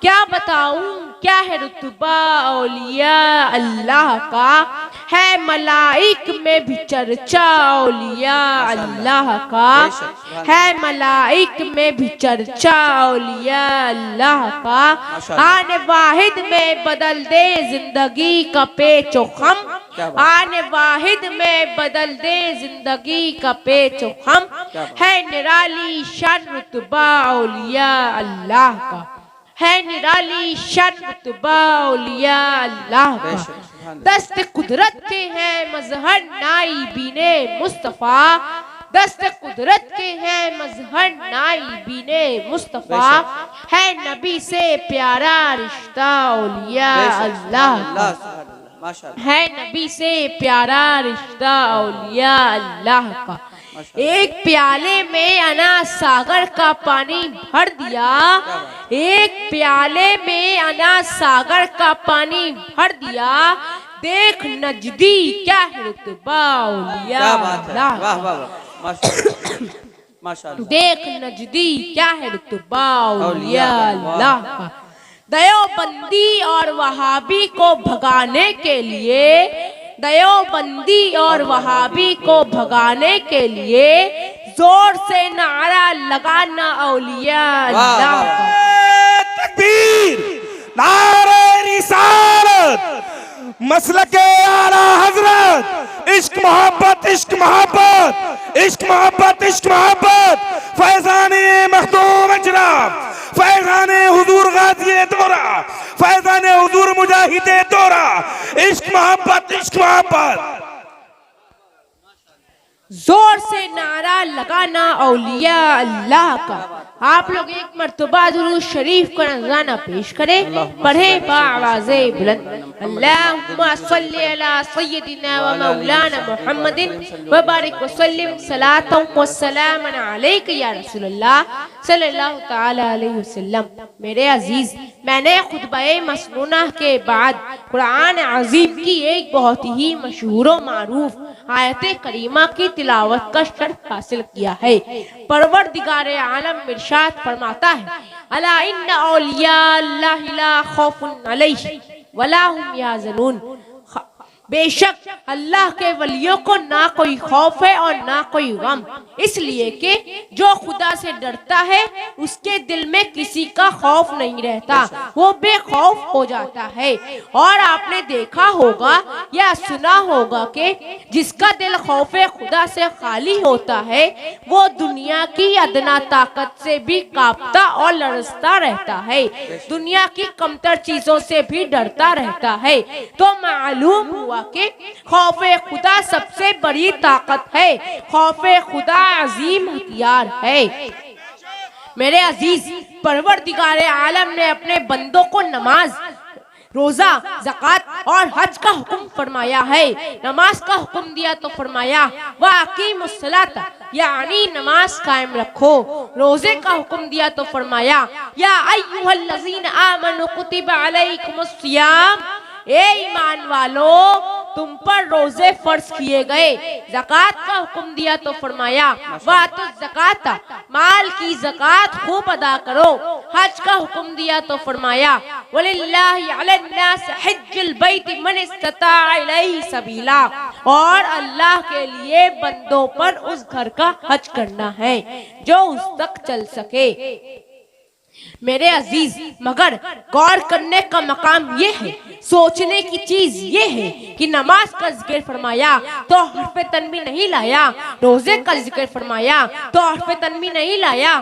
क्या बताऊं क्या है रुतबा औलिया अल्लाह का, है मलाइक में भी चर्चा औलिया अल्लाह का, है मलाइक में भी चर्चा औलिया अल्लाह का। आने वाहिद में बदल दे जिंदगी का पेचो खम, आने वाहिद में बदल दे जिंदगी का पेचो खम, है निराली शान रुतबा औलिया अल्लाह का, है निराली शान रुतबा औलिया अल्लाह का। दस्त कुदरत के हैं मजहर नाइबीने मुस्तफा, दस्त कुदरत के हैं मजहर नाइबीने मुस्तफा, है नबी से प्यारा रिश्ता औलिया अल्लाह का, है नबी से प्यारा रिश्ता औलिया अल्लाह का। एक प्याले में अना सागर का पानी भर दिया, एक प्याले में अना सागर का पानी भर दिया, देख नजदी क्या है रुतबा औलिया अल्लाह, देख नजदी क्या है रुतबा औलिया अल्लाह का। देवबंदी और वहाबी को भगाने के लिए, देवबंदी और वहाबी को भगाने के लिए जोर से नारा लगाना औलिया अल्लाह का। तकबीर, नारे रिसालत, मसलके आला हजरत, इश्क मोहब्बत इश्क मोहब्बत, इश्क मोहब्बत इश्क मोहब्बत, फैजाने मखदूम अजराब, फैजाने हुजूर गाज़ी दौरा, फैजाने हुजूर मुजाहिदे दौरा, इश्क मोहब्बत इश्क मोहब्बत। जोर से नारा लगाना औलिया अल्लाह का। आप लोग एक मर्तबा दुरूद शरीफ का नजराना पेश करें, पढ़े बाआवाज़े बुलंद। अल्लाहुम्मा सल्ली अला सय्यदिना व मौलाना मुहम्मदिन व बारिक व सल्लिम सलातन व सलामन अलैका या रसूलल्लाह सल्लल्लाहु तआला अलैहि वसल्लम। मेरे अजीज, मैंने खुतबे मसनूना के बाद कुरान अजीम की एक बहुत ही मशहूर व मारूफ आयत करीमा की तिलावत का शर्फ हासिल किया है। परवरदिगार आलम इरशाद फरमाता है, अला इन्ना औलिया अल्लाहि ला खौफुन अलैहिम वला हुम यहज़नून। बेशक अल्लाह के वलियों को ना कोई खौफ है और ना कोई गम, इसलिए कि जो खुदा से डरता है उसके दिल में किसी का खौफ नहीं रहता, वो बेखौफ हो जाता है। और आपने देखा होगा या सुना होगा कि जिसका दिल खौफे खुदा से खाली होता है वो दुनिया की अदना ताकत से भी कांपता और लरजता रहता है, दुनिया की कमतर चीजों से भी डरता रहता है। तो मालूम हुआ कि खौफे खुदा सबसे बड़ी ताकत है, खौफे खुदा अजीम हथियार है। मेरे अजीज, परवरदिगार आलम ने अपने बंदों को नमाज, रोजा, ज़कात और हज का हुक्म फरमाया है। नमाज का हुक्म दिया तो फरमाया वाक़ीमुस्सलात, यानी नमाज कायम रखो। रोजे का हुक्म दिया तो फरमाया या अय्युहल्लज़ीना आमनू कुतिबा अलैकुमुस्सियाम, ए ईमान वालो तुम पर रोजे फर्ज किए गए। ज़कात का हुक्म दिया तो फरमाया वातु ज़कात, माल की ज़कात खूब अदा करो। हज का हुक्म दिया तो फरमाया वलिल्लाहि अलन्नास हज्जुल बैति मन इस्तता इलैहि सबीला, और अल्लाह के लिए बंदों पर उस घर का हज करना है जो उस तक चल सके। मेरे अजीज, मगर गौर करने का मकाम ये है, सोचने की चीज ये है कि नमाज का जिक्र फरमाया तो हर्फ तन्वी नहीं लाया, रोजे का जिक्र फरमाया तो हर्फ तन्वी नहीं लाया,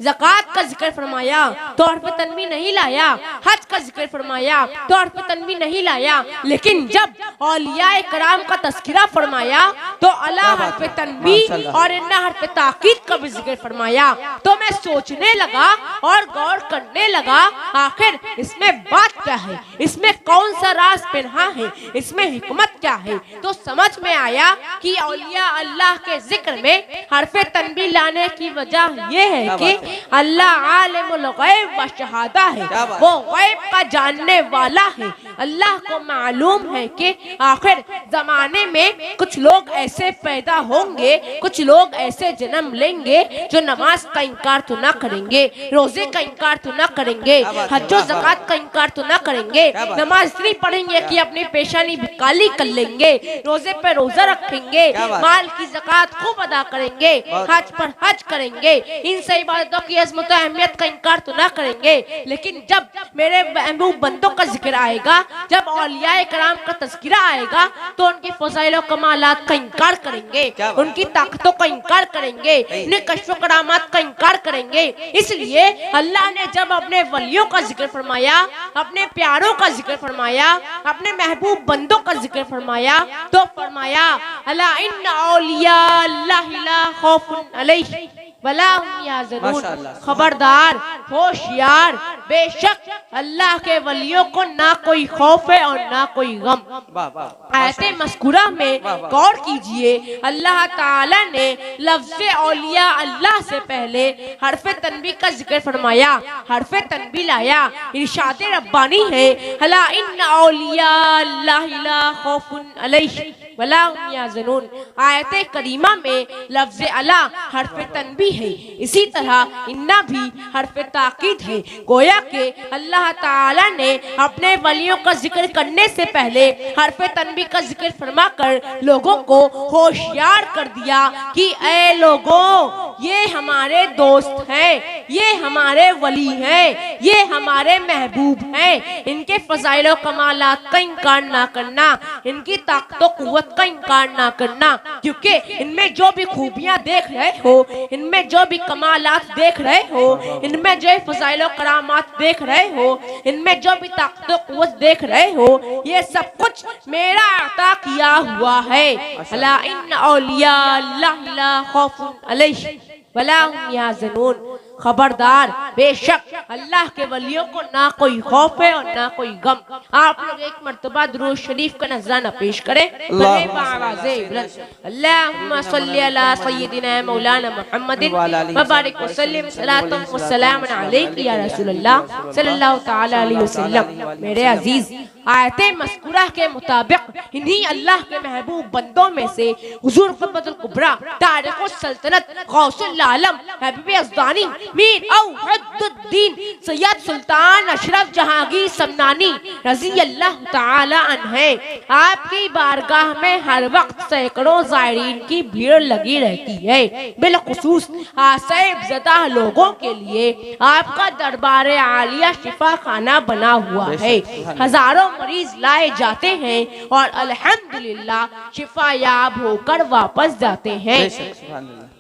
ज़कात का जिक्र फरमाया तो हर्फ तन्वी नहीं लाया, हज का जिक्र फरमाया तो हर्फ तन्वी नहीं लाया। लेकिन जब औलियाए कराम का तस्किरा फरमाया तो अला हर्फ तन्वी और इन्ना हर्फ ताकीद का भी जिक्र फरमाया। तो मैं सोचने लगा और गौर करने लगा, आखिर इसमें बात क्या है, इसमें कौन सा राज पिन्हा है, इसमें हिकमत क्या है। तो समझ में आया कि औलिया अल्लाह के जिक्र में हर्फ तन्वी लाने की वजह यह है कि अल्लाह आलिमुल गैब व शहादा है, वो गैब का जानने वाला है। अल्लाह को मालूम है कि आखिर जमाने में कुछ लोग ऐसे पैदा होंगे, कुछ लोग ऐसे जन्म लेंगे जो नमाज का इनकार तो ना करेंगे, रोजे का इनकार तो ना करेंगे, हज्जो ज़कात का इनकार तो ना करेंगे, नमाज इसलिए पढ़ेंगे कि अपनी पेशानी भी काली कर लेंगे, रोजे पे रोजा रखेंगे, माल की ज़कात खूब अदा करेंगे, हज पर हज करेंगे, इन सही इबादतों की अज़मत और अहमियत का इनकार तो ना करेंगे। लेकिन जब मेरे महबूब बंदों का जिक्र आएगा, जब औलिया कराम का तज़किरा आएगा, तो उनके फ़ज़ाइल और कमालात का इनकार करेंगे, उनकी ताकतों का इनकार करेंगे, उनके कश्फ व करामात का इनकार करेंगे। इसलिए अल्लाह ने जब अपने वलियों का जिक्र फरमाया, अपने प्यारों का जिक्र फरमाया, अपने महबूब बंदों का जिक्र फरमाया, तो फरमाया अला इन्ना औलिया अल्लाहि ला खौफुन अलैहिम वला हुम यहज़नून। खबरदार, होशियार, बेशक अल्लाह के वलियों को ना कोई खौफ है और ना कोई गम। आयते मज़कूरा में गौर कीजिए, अल्लाह ताला ने लफ्ज़ औलिया अल्लाह से पहले हर्फ़े तनबी का जिक्र फरमाया, हर्फ़े तनबी लाया, इरशाद रब्बानी है अला इन्ना औलिया अल्लाहि ला खौफुन अलैहिम वला हुम यहज़नून। आयते करीमा में लफ्ज़ अला हर्फ़े तनबी है, इसी तरह इन्ना भी हर्फ़े ताकीद है। गोया के अल्लाह ताला ने अपने वलियों का जिक्र करने से पहले हर्फ़े तनबी का जिक्र फरमाकर लोगों को होशियार कर दिया कि ऐ लोगों, ये हमारे दोस्त हैं, ये हमारे वली हैं, ये हमारे महबूब हैं, इनके फ़ज़ाइल और कमालात का इनकार ना करना, इनकी ताकत और क़ुव्वत का इनकार ना करना, क्योंकि इनमें जो भी खूबियां देख रहे हो, इनमें जो भी कमालात देख रहे हो, इनमें जो फ़ज़ाइल और करामात देख रहे हो, इनमें जो भी ताकत और क़ुव्वत देख रहे हो, ये सब कुछ मेरा अता किया हुआ है। अला इन्ना औलिया अल्लाहि ला खौफुन अलैहिम वला हुम यहज़नून। खबरदार, बेशक अल्लाह के वलियों को ना कोई खौफ है और ना कोई गम। आप लोग एक मर्तबा दुरूद शरीफ का नजराना पेश करें। अल्लाहुम्मा सल्ली अला सय्यिदिना मौलाना मुहम्मदिन व बारिक व सल्लिम सलातन व सलामन अलैका या रसूलल्लाह सल्लल्लाहु तआला अलैहि वसल्लम। मेरे अजीज, आयते मज़कूरा के मुताबिक इन्हीं अल्लाह के महबूब बंदों में से हुजूर क़ुतबुल कुबरा तारिक़ुस सल्तनत गौसुल आलम हबीब यज़दानी मीर औहदुद्दीन सैयद सुल्तान अशरफ जहांगीर समनानी रज़ी अल्लाह ताला अन्हे, आपकी बारगाह में हर वक्त सैकड़ों ज़ायरीन की भीड़ लगी रहती है। बिलखुसूस आसैब ज़दा लोगों के लिए आपका दरबार आलिया शिफा खाना बना हुआ है। हजारों मरीज लाए जाते हैं और अल्हम्दुलिल्लाह शिफायाब होकर वापस जाते हैं।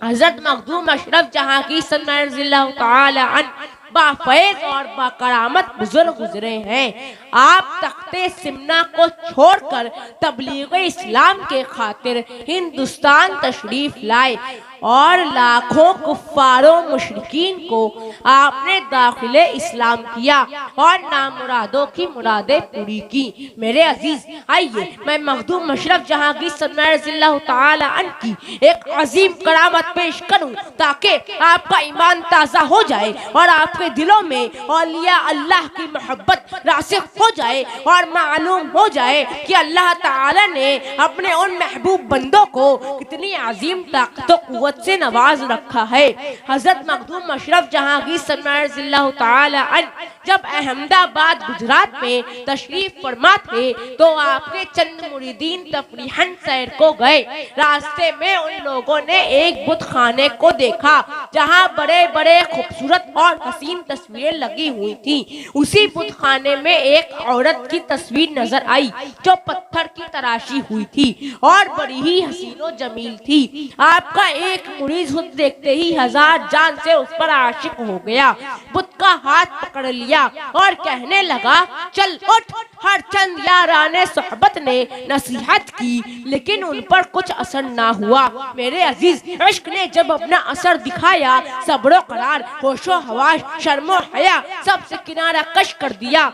हज़रत मखदूम अशरफ जहांगीर रज़ियल्लाहु ताला अन्हु बाफैज़ और बाकरामत बुजुर्ग गुजरे हैं। आप तख्ते सिमना को छोड़कर तबलीग इस्लाम के खातिर हिंदुस्तान तशरीफ लाए और लाखों कुफ्फारों मुशरिकीन को आपने दाखिले इस्लाम किया और नामुरादों की मुरादें पूरी की। मेरे अजीज, आइए मैं मखदूम अशरफ जहांगीर रज़ियल्लाहु ताला अन्हु की एक अजीम करामत पेश करूं ताकि आपका ईमान ताज़ा हो जाए और आपके दिलों में औलिया अल्लाह की मोहब्बत रासिख हो जाए और मालूम हो जाए कि अल्लाह ताला ने अपने उन महबूब बंदों को कितनी अजीम ताकत और क़ुव्वत से नवाज रखा है। हज़रत मखदूम अशरफ जहांगीर रज़ियल्लाहु ताला अन्हु जब अहमदाबाद गुजरात में तशरीफ फरमा थे तो आपके चंद मुरीदीन तफरीहन सैर को गए। रास्ते में उन लोगों ने एक बुत खाने को देखा जहां बड़े बड़े खूबसूरत और हसीन तस्वीरें लगी हुई थी। उसी बुत खाने में एक औरत की तस्वीर नजर आई जो पत्थर की तराशी हुई थी और बड़ी ही हसीनो जमील थी। आपका एक मुरीद खुद देखते ही हजार जान से उस पर आशिक हो गया। बुत का हाथ पकड़ लिया और कहने लगा, चल उठ। हर चंद याराने सोहबत ने नसीहत की लेकिन उन पर कुछ असर ना हुआ। मेरे अजीज, इश्क ने जब अपना असर दिखाया, सब्र करार, होशो हवास, शर्मो हया सबसे किनारा कश कर दिया।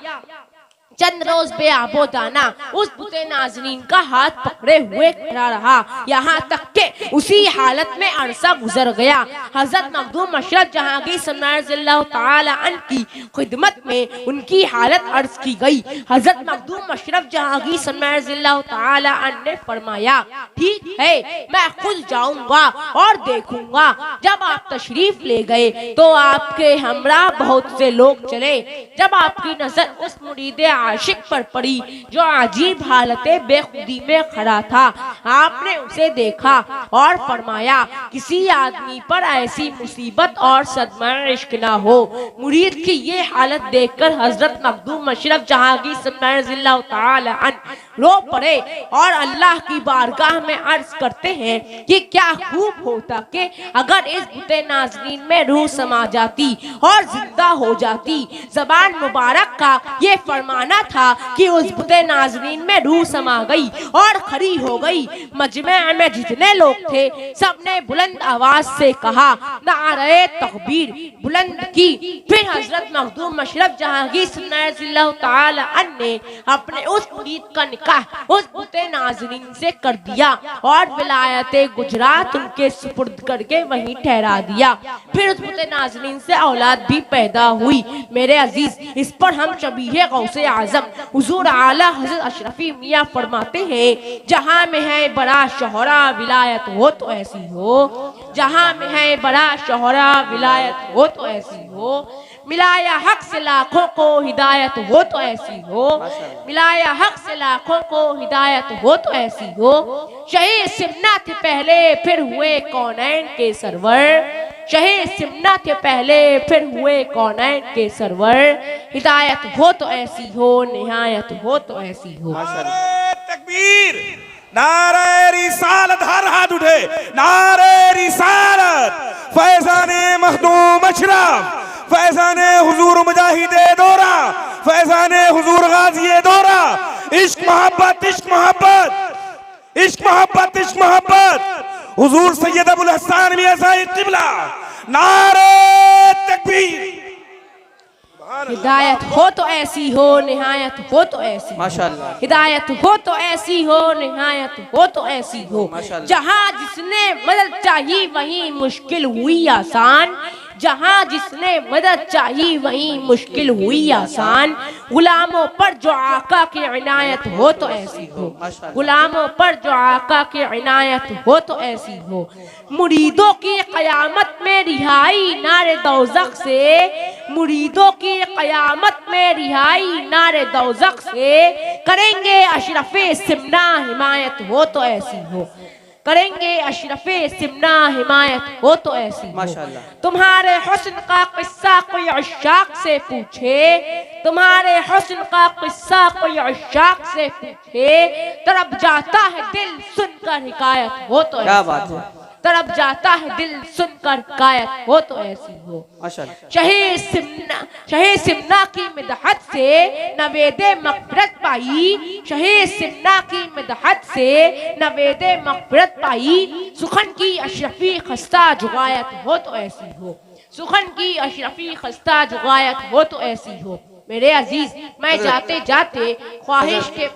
चंद रोज बेआबोदाना उस बुते नाजरीन का हाथ पकड़े हुए खड़ा रहा, यहाँ तक के उसी हालत में अरसा गुजर गया। हजरत मखदूम अशरफ जहांगीर सल्लल्लाहु तआला अन्हु की खिदमत में उनकी हालत अर्ज की गई। हजरत मखदूम अशरफ जहांगीर सल्लल्लाहु तआला अन्हु ने फरमाया, ठीक है, मैं खुद जाऊंगा और देखूंगा। जब आप तशरीफ ले गए तो आपके हमरा बहुत से लोग चले। जब आपकी नजर उस मुरीद आशिक पर पड़ी जो अजीब हालत बेखुदी में खड़ा था, आपने उसे देखा और फरमाया, किसी आदमी पर ऐसी मुसीबत और सदमा इश्क ना हो। मुरीद की ये हालत देखकर हजरत मखदूम अशरफ जहांगीर सल्लल्लाहु तआला अन्हु रो पड़े और अल्लाह की बारगाह में अर्ज करते हैं कि क्या खूब होता कि अगर इस बुते नाज़रीन में रूह समा जाती और जिंदा हो जाती। ज़बान मुबारक का ये फरमाना था कि उस बुते नाज़रीन में रूह समा गई और खड़ी हो गई। मजमे में जितने लोग थे सबने बुलंद आवाज से कहा, नारे तकबीर बुलंद की। फिर हजरत मखदूम अशरफ जहांगीर सल्लल्लाहु तआला अन्हु ने अपने उस मुरीद का निकाह उस बुते नाज़रीन से कर दिया और विलायते गुजरात उनके सुपुर्द करके वहीं ठहरा दिया। फिर उस बुते नाज़रीन से औलाद भी पैदा हुई। मेरे अजीज, इस पर हम शबीह गौसे आजम हुजूर आला हज़रत अशरफी मियाँ फरमाते हैं, जहाँ में है बड़ा शोहरा विलायत हो तो ऐसी हो, जहाँ में है बड़ा शोहरा विलायत हो तो ऐसी हो, मिलाया हक से लाखों को हिदायत हो तो ऐसी हो, मिलाया हक से लाखों को हिदायत हो तो ऐसी हो। शहीद सिमना थे पहले फिर हुए कौनैन के सरवर, शहीद सिमना थे पहले फिर हुए कौनैन के सरवर, हिदायत हो तो ऐसी हो, निहायत हो तो ऐसी हो। तकबीर, नारे रिसालत, हर हाथ उठे, नारे रिसालत, फैज़ाने मखदूम अशरफ, फैज़ाने हुजूर मुजाहिदे दौरा, फैज़ाने हुजूर गाज़िए दौरा। इश्क मोहब्बत, इश्क मोहब्बत, इश्क मोहब्बत, इश्क मोहब्बत। हुजूर सैयद अबुल हसन मियां साहिब क़िबला, नारे तकबीर। हिदायत हो तो ऐसी हो, निहायत हो तो ऐसी, माशाअल्लाह। हिदायत हो तो ऐसी हो, निहायत हो तो ऐसी हो। जहाँ जिसने मदद चाहिए वहीं मुश्किल हुई आसान, जहाँ जिसने मदद चाहिए वहीं मुश्किल हुई आसान। गुलामों पर जो आका की इनायत हो तो ऐसी हो, गुलामों पर जो आका की इनायत हो तो ऐसी हो। मुरीदों की क़यामत में रिहाई नारे दौज़ख से, मुरीदों की क़यामत में रिहाई नारे दौज़ख से। करेंगे अशरफे सिमना हिमायत हो तो ऐसी हो, करेंगे अशरफे सिमना हिमायत हो तो ऐसी हो। तुम्हारे हुस्न का किस्सा कोई अशाक से पूछे, तुम्हारे हुस्न का किस्सा कोई अशाक से पूछे, तड़प जाता है दिल सुनकर हिकायत हो तो ऐसी हो, तड़प जाता है दिल सुनकर हिकायत हो तो ऐसी हो। शहीद सिमना की मिदहत से नवेदे मग़फ़िरत पाई, शहीद सिमना की मिदहत से नवेदे मग़फ़िरत पाई। सुखन की अशरफी खस्ता जुगायत हो तो ऐसी हो, सुखन की अशरफी खस्ता जुगायत हो तो ऐसी हो। मेरे अजीज, मैं जाते जाते ख्वाहिश के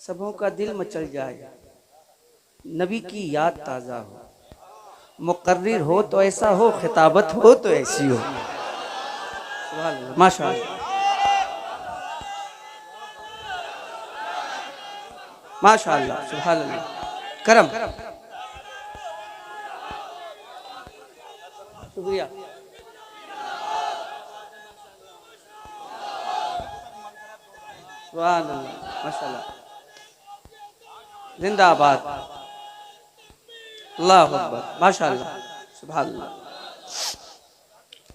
सबों का दिल मचल जाए, नबी की याद ताज़ा हो, मुकर्रिर हो तो ऐसा हो, खिताबत हो तो ऐसी हो। माशाअल्लाह, माशाअल्लाह, सुभान अल्लाह, करम, शुक्रिया। सुभान अल्लाह, माशाअल्लाह, जिंदाबाद, अल्लाहु अकबर, माशाअल्लाह, सुभान अल्लाह।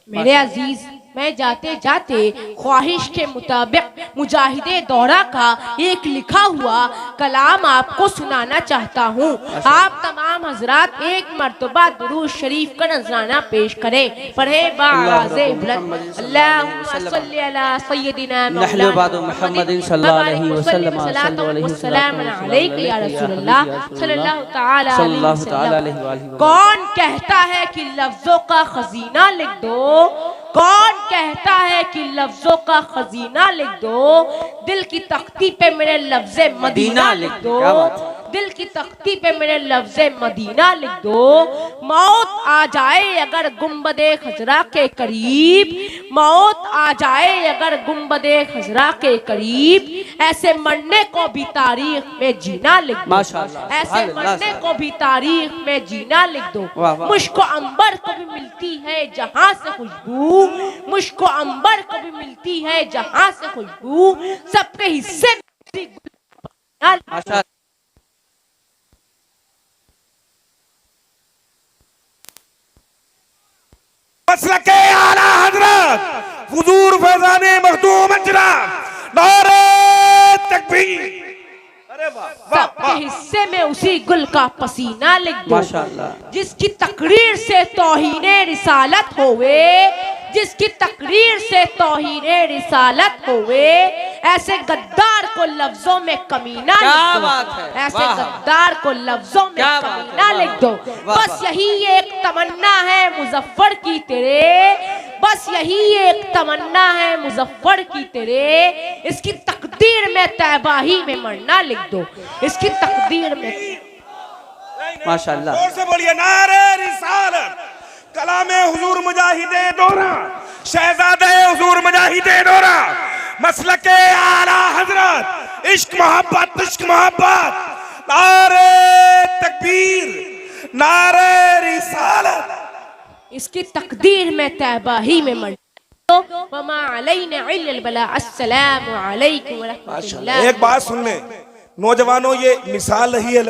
मेरे अजीज, मैं जाते जाते ख्वाहिश के मुताबिक मुजाहिदे दौरा का एक लिखा हुआ कलाम आपको सुनाना चाहता हूँ। आप तमाम हजरात एक मर्तबा दुरूद शरीफ का नजराना पेश करें। पढ़े बाज़े बुलंद, अल्लाहुम्मा सल्ली अला सय्यदिना मुहम्मदिन सल्लल्लाहु अलैहि वसल्लम अलैका या रसूलल्लाह सल्लल्लाहु तआला अलैहि वसल्लम। कौन कहता है कि लफ्जों का खजीना लिख दो, कौन कहता है कि लफ्जों का खजीना लिख दो, दिल की तख्ती पे मेरे लफ्ज़े मदीना लिख दो, क्या बात है? दिल की तख्ती पे मेरे लफ्ज़े मदीना लिख दो। मौत आ जाए अगर गुंबदे खजरा के करीब, मौत आ जाए अगर गुंबदे खजरा के करीब, ऐसे मरने को भी तारीख में जीना लिख दो, माशाअल्लाह, ऐसे सुभान मरने अल्लाह। को भी तारीख में जीना लिख दो। वाह, वाह। मुझको अंबर को भी मिलती है जहां से खुशबू, मुझको अंबर को भी मिलती है जहां से खुशबू, सबके हिस्से में माशाअल्लाह। मसलके आला हजरत हुजूर फैजाने मखदूम अशरफ नारे तकबीर। अरे वाह वाह सबके हिस्से में उसी गुल का पसीना लिख दो, माशाअल्लाह। जिसकी तकरीर से तौहीने रिसालत होवे, जिसकी तकरीर से तौहीने रिसालत होवे, ऐसे गद्दार को लफ्जों में कमीना क्या लिख दो, बात है? ऐसे वाह। गद्दार को लफ्जों में क्या बात है? कमीना वाह, लिख दो। वाह, बस वाह। यही एक तमन्ना है मुजफ्फर की तेरे, बस यही एक तमन्ना है मुजफ्फर की तेरे, इसकी तकदीर में तैबाही में मरना लिख दो, इसकी तकदीर में। माशाअल्लाह। जोर से बोलिए नारे रिसालत। कलामे हुजूर मुजाहिदे दोरा, शहजादे हुजूर मुजाहिदे दोरा, मसलके आला हजरत, इश्क मोहब्बत इश्क मोहब्बत, नारे तकबीर, नारे रिसालत। इसकी तकदीर में तैबाही में मर वमा अलैना इल्लल बला। अस्सलामु अलैकुम व रहमतुल्लाह। एक बात सुन ले नौजवानों, ये मिसाल नहीं है।